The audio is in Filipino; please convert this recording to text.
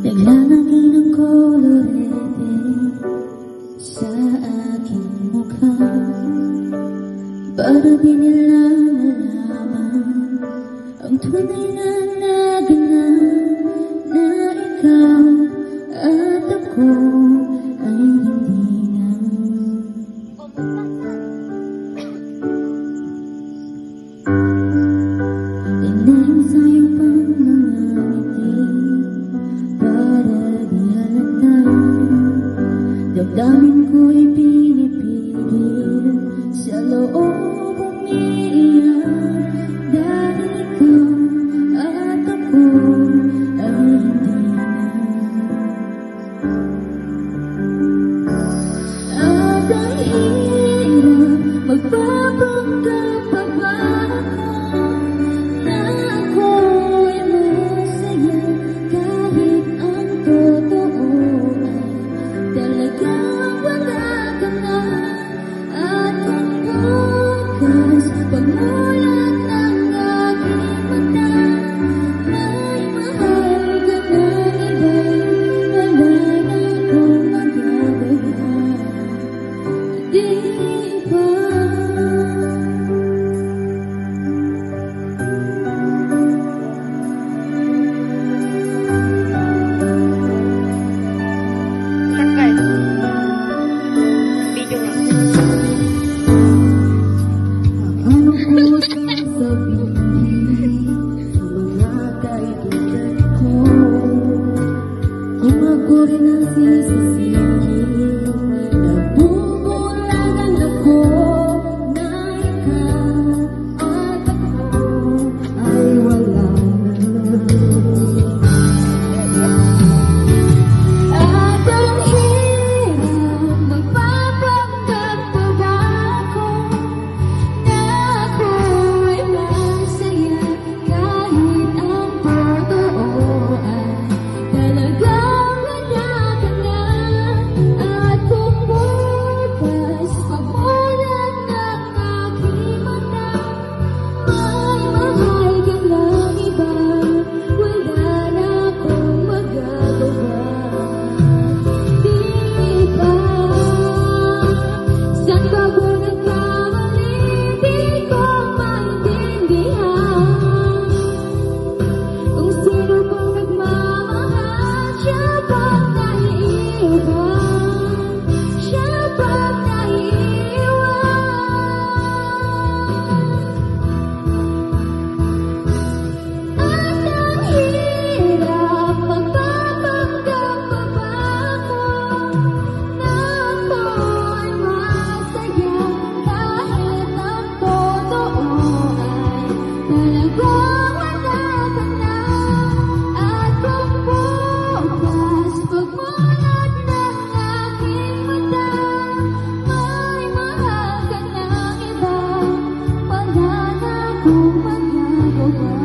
Naglalagay ng kolorete sa aking mukha para di nila malaman ang tunay na naganap na ikaw at ako ay hindi na. Dahil sa'yo pang mga ngiti para di halata, damdamin ko'y pinipigil sa loob umiiyak dahil ikaw at ako ay hindi na. At ang hirap magpapanggap pa ba ako na ako'y masaya kahit ang totoo ay talagang wala ka na. At kung bukas pagmulat ng aking mata may mahal ka ng iba, wala na akong magagawa. Di ba? Ano ko sasabihin sa mga kaibigan ko kung ako rin ang sisisihin? Nabubulagan ako na ikaw at ako ay wala na. At ang hirap magpapanggap pa ba ako na ako'y masaya kahit ang totoo ay talagang wala ka na. At kung bukas pagmulat ng aking mata may mahal ka ng iba, wala na akong magagawa. Di ba? Saan ba ko nagkamali? Di ko maintindihan kung sino bang nagmamahal. Siya bang naiiwan? Siya bang naiiwan? At ang hirap magpapanggap pa ba ako na ako'y masaya kahit ang totoo ay talagang wala ka na. At kung bukas pagmulat ng aking mata may mahal ka ng iba, wala na akong magagawa.